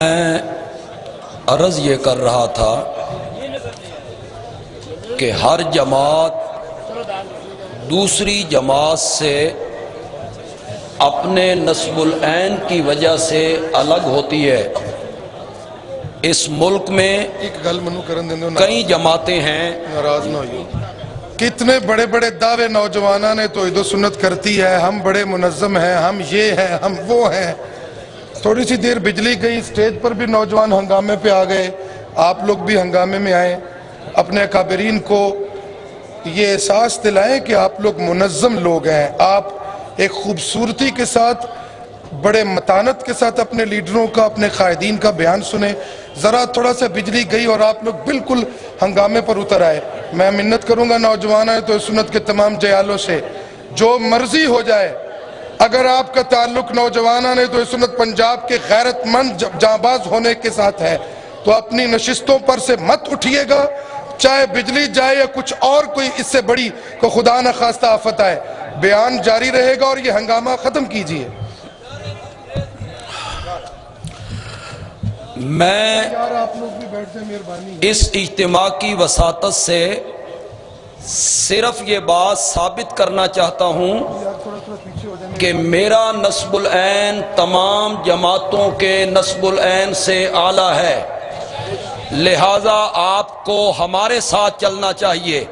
میں عرض یہ کر رہا تھا کہ ہر جماعت دوسری جماعت سے اپنے نسب العین کی وجہ سے الگ ہوتی ہے۔ اس ملک میں کئی جماعتیں ہیں، ناراض نہ ہوئیو، کتنے بڑے بڑے دعوے نوجوانوں نے توحید و سنت کرتی ہے، ہم بڑے منظم ہیں، ہم یہ ہیں، ہم وہ ہیں۔ تھوڑی سی دیر بجلی گئی، اسٹیج پر بھی نوجوان ہنگامے پہ آ گئے، آپ لوگ بھی ہنگامے میں آئیں۔ اپنے اکابرین کو یہ احساس دلائیں کہ آپ لوگ منظم لوگ ہیں، آپ ایک خوبصورتی کے ساتھ، بڑے متانت کے ساتھ اپنے لیڈروں کا، اپنے قائدین کا بیان سنیں۔ ذرا تھوڑا سا بجلی گئی اور آپ لوگ بالکل ہنگامے پر اتر آئے۔ میں منت کروں گا نوجوانوں تو سنت کے تمام جیالوں سے، جو مرضی ہو جائے، اگر آپ کا تعلق نوجوانوں نے تو سنت پنجاب کے غیرت مند جانباز ہونے کے ساتھ ہے تو اپنی نشستوں پر سے مت اٹھیے گا، چاہے بجلی جائے یا کچھ اور کوئی اس سے بڑی کو خدا نہ خواستہ آفت آئے۔ بیان جاری رہے گا اور یہ ہنگامہ ختم کیجئے۔ میں اس اجتماع کی وساطت سے صرف یہ بات ثابت کرنا چاہتا ہوں کہ میرا نسب العین تمام جماعتوں کے نسب العین سے اعلیٰ ہے، لہذا آپ کو ہمارے ساتھ چلنا چاہیے۔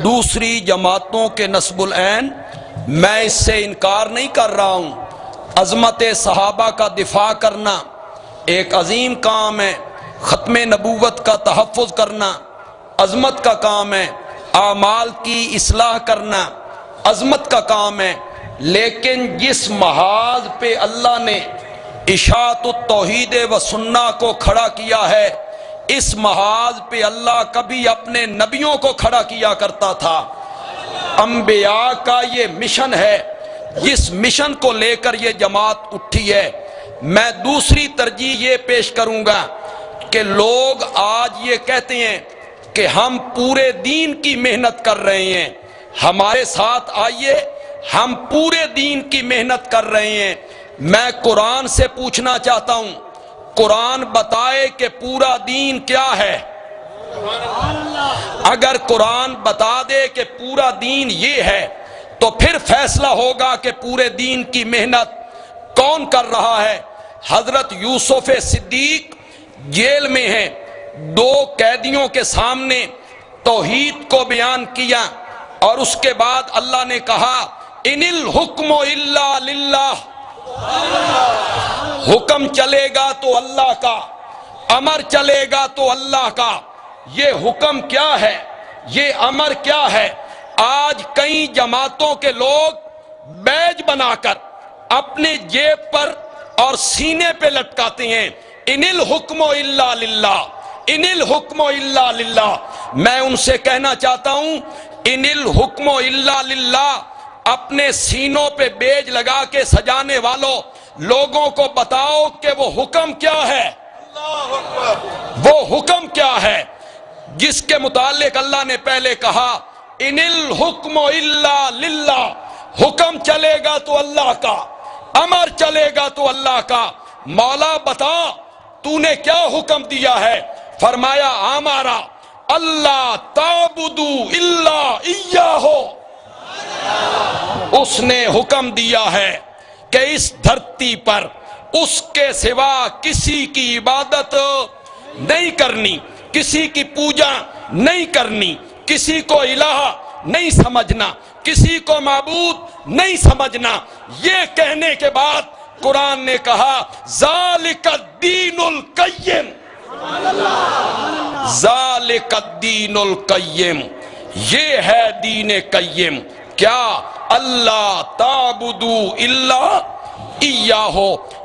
دوسری جماعتوں کے نسب العین میں اس سے انکار نہیں کر رہا ہوں۔ عظمت صحابہ کا دفاع کرنا ایک عظیم کام ہے، ختم نبوت کا تحفظ کرنا عظمت کا کام ہے، اعمال کی اصلاح کرنا عظمت کا کام ہے، لیکن جس محاذ پہ اللہ نے اشاعت التوحید و سنہ کو کھڑا کیا ہے، اس محاذ پہ اللہ کبھی اپنے نبیوں کو کھڑا کیا کرتا تھا۔ انبیاء کا یہ مشن ہے، جس مشن کو لے کر یہ جماعت اٹھی ہے۔ میں دوسری ترجیح یہ پیش کروں گا کہ لوگ آج یہ کہتے ہیں کہ ہم پورے دین کی محنت کر رہے ہیں، ہمارے ساتھ آئیے، ہم پورے دین کی محنت کر رہے ہیں۔ میں قرآن سے پوچھنا چاہتا ہوں، قرآن بتائے کہ پورا دین کیا ہے۔ اگر قرآن بتا دے کہ پورا دین یہ ہے تو پھر فیصلہ ہوگا کہ پورے دین کی محنت کون کر رہا ہے۔ حضرت یوسف صدیق جیل میں ہیں، دو قیدیوں کے سامنے توحید کو بیان کیا اور اس کے بعد اللہ نے کہا ان الحکم الا للہ، حکم چلے گا تو اللہ کا، امر چلے گا تو اللہ کا۔ یہ حکم کیا ہے، یہ امر کیا ہے؟ آج کئی جماعتوں کے لوگ بیج بنا کر اپنے جیب پر اور سینے پہ لٹکاتے ہیں ان الحکم الا للہ، ان الحکم الا للہ۔ میں ان سے کہنا چاہتا ہوں ان الحکم الا للہ اپنے سینوں پہ بیج لگا کے سجانے والوں، لوگوں کو بتاؤ کہ وہ حکم کیا ہے، وہ حکم کیا ہے جس کے متعلق اللہ نے پہلے کہا ان الحکم الا للہ، حکم چلے گا تو اللہ کا، امر چلے گا تو اللہ کا۔ مولا بتا تو نے کیا حکم دیا ہے؟ فرمایا ہمارا اللہ تعبدو الا ایاہ، اس نے حکم دیا ہے کہ اس دھرتی پر اس کے سوا کسی کی عبادت نہیں کرنی، کسی کی پوجا نہیں کرنی، کسی کو الہ نہیں سمجھنا، کسی کو معبود نہیں سمجھنا۔ یہ کہنے کے بعد قرآن نے کہا ذالک الدین القیم، ذالک الدین القیم، یہ ہے دین قیم۔ کیا؟ اللہ تعبدو الا ایاہ،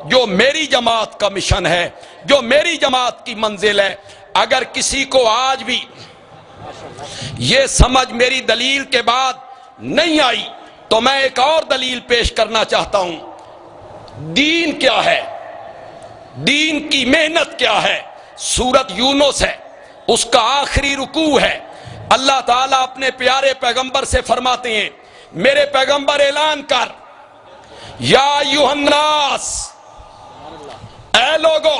جو میری جماعت کا مشن ہے، جو میری جماعت کی منزل ہے۔ اگر کسی کو آج بھی یہ سمجھ میری دلیل کے بعد نہیں آئی تو میں ایک اور دلیل پیش کرنا چاہتا ہوں۔ دین کیا ہے، دین کی محنت کیا ہے؟ سورت یونس ہے، اس کا آخری رکوع ہے۔ اللہ تعالیٰ اپنے پیارے پیغمبر سے فرماتے ہیں میرے پیغمبر اعلان کر یا ایھا الناس، اے لوگو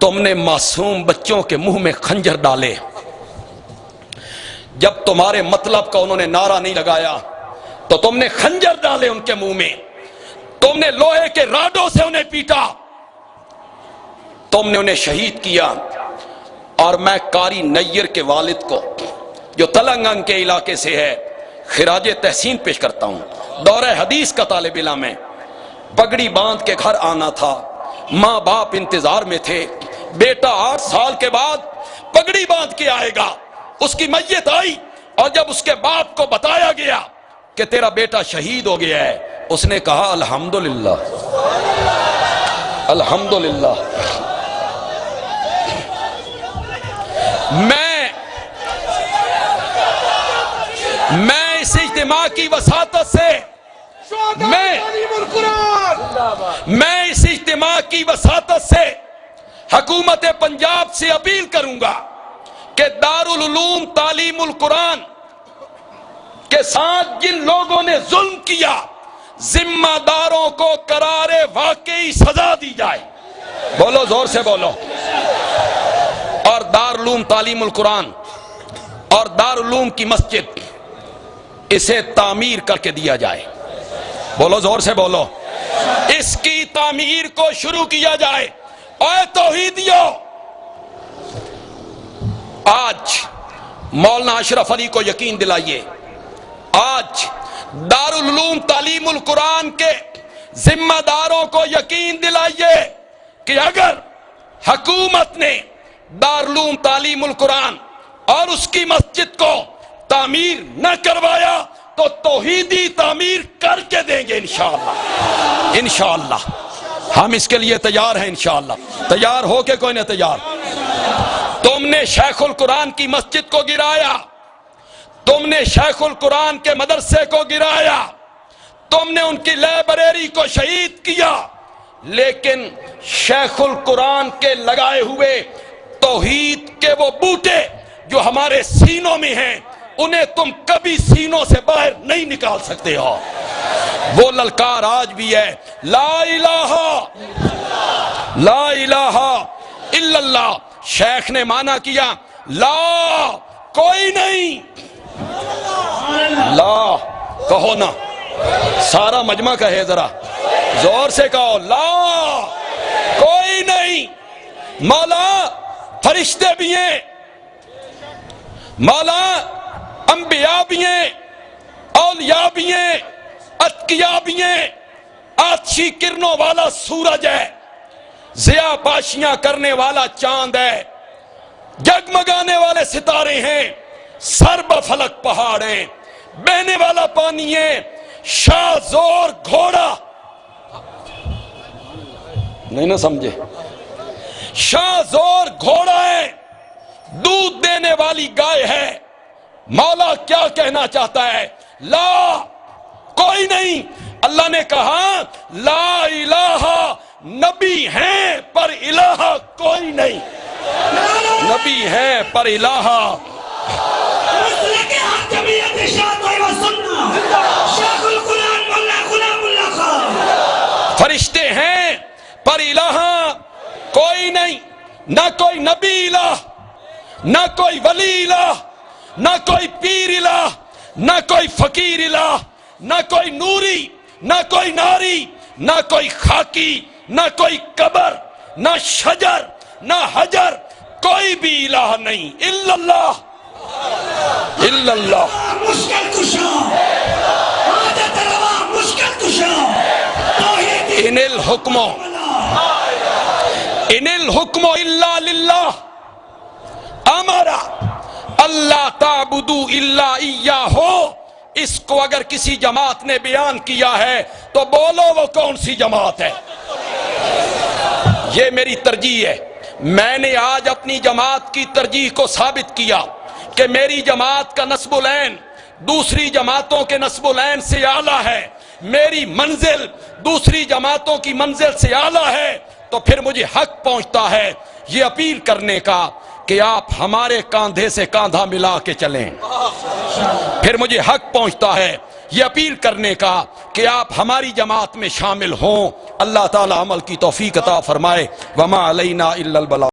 تم نے معصوم بچوں کے منہ میں خنجر ڈالے، جب تمہارے مطلب کا انہوں نے نعرہ نہیں لگایا تو تم نے خنجر ڈالے ان کے منہ میں، تم نے لوہے کے راڈوں سے انہیں پیٹا، تم نے انہیں شہید کیا۔ اور میں قاری نیر کے والد کو جو تلنگانہ کے علاقے سے ہے خراج تحسین پیش کرتا ہوں۔ دورہ حدیث کا طالب علم ہے، پگڑی باندھ کے گھر آنا تھا، ماں باپ انتظار میں تھے، بیٹا 8 سال کے بعد پگڑی باندھ کے آئے گا۔ اس کی میت آئی اور جب اس کے باپ کو بتایا گیا کہ تیرا بیٹا شہید ہو گیا ہے، اس نے کہا الحمدللہ الحمدللہ۔ میں اس اجتماع کی وساطت سے میں اس اجتماع کی وساطت سے حکومت پنجاب سے اپیل کروں گا کہ دارالعلوم تعلیم القرآن کے ساتھ جن لوگوں نے ظلم کیا ذمہ داروں کو قرار واقعی سزا دی جائے۔ بولو زور سے بولو۔ اور دارالعلوم تعلیم القرآن اور دارالعلوم کی مسجد اسے تعمیر کر کے دیا جائے۔ بولو زور سے بولو۔ اس کی تعمیر کو شروع کیا جائے۔ اے توحیدیو، آج مولانا اشرف علی کو یقین دلائیے، آج دارالعلوم تعلیم القرآن کے ذمہ داروں کو یقین دلائیے کہ اگر حکومت نے دارالعلوم تعلیم القرآن اور اس کی مسجد کو تعمیر نہ کروایا تو توحیدی تعمیر کر کے دیں گے انشاءاللہ۔ انشاءاللہ ہم اس کے لیے تیار ہیں، انشاءاللہ۔ تیار ہو کے کوئی نہ تیار؟ تم نے شیخ القرآن کی مسجد کو گرایا، تم نے شیخ القرآن کے مدرسے کو گرایا، تم نے ان کی لائبریری کو شہید کیا، لیکن شیخ القرآن کے لگائے ہوئے توحید کے وہ بوٹے جو ہمارے سینوں میں ہیں انہیں تم کبھی سینوں سے باہر نہیں نکال سکتے ہو۔ وہ للکار آج بھی ہے، لا الہ لا الہ الا اللہ۔ شیخ نے مانا کیا لا کوئی نہیں، لا کہو نا، سارا مجمع کہے ذرا زور سے کہو، لا کوئی نہیں۔ مولا فرشتے بھی ہیں، مولا انبیاء بھی ہیں، اولیاء بھی ہیں، اتقیاء بھی ہیں، آتشی کرنوں والا سورج ہے، ضیاء پاشیاں کرنے والا چاند ہے، جگمگانے والے ستارے ہیں، سر بفلک پہاڑ ہیں، بہنے والا پانی ہے، شاہ زور گھوڑا نہیں نہ سمجھے، شاہ زور گھوڑا ہے، دودھ دینے والی گائے ہے۔ مولا کیا کہنا چاہتا ہے؟ لا کوئی نہیں۔ اللہ نے کہا لا الہ، نبی ہیں پر الہ کوئی نہیں، نبی ہیں پر الہ۔ فرشتے ہیں پر الہ کوئی نہیں، نہ کوئی نبی الہ، نہ کوئی ولی الہ، نہ کوئی پیر الہ، نہ کوئی فقیر الہ، نہ کوئی نوری، نہ کوئی ناری، نہ کوئی خاکی، نہ کوئی قبر، نہ شجر، نہ حجر، کوئی بھی الہ نہیں الا اللہ، الا اللہ۔ مشکل کشا عادت روا مشکل کشا ان الحکم الا للہ، امرا اللہ تعبدوا الا ایاہ۔ اس کو اگر کسی جماعت نے بیان کیا ہے تو بولو وہ کون سی جماعت ہے؟ یہ میری ترجیح ہے۔ میں نے آج اپنی جماعت کی ترجیح کو ثابت کیا کہ میری جماعت کا نسب العین دوسری جماعتوں کے نسب العین سے اعلیٰ ہے، میری منزل دوسری جماعتوں کی منزل سے اعلیٰ ہے، تو پھر مجھے حق پہنچتا ہے یہ اپیل کرنے کا کہ آپ ہمارے کاندھے سے کاندھا ملا کے چلیں۔ پھر مجھے حق پہنچتا ہے یہ اپیل کرنے کا کہ آپ ہماری جماعت میں شامل ہوں۔ اللہ تعالی عمل کی توفیق عطا فرمائے۔ وما علینا الا البلاغ۔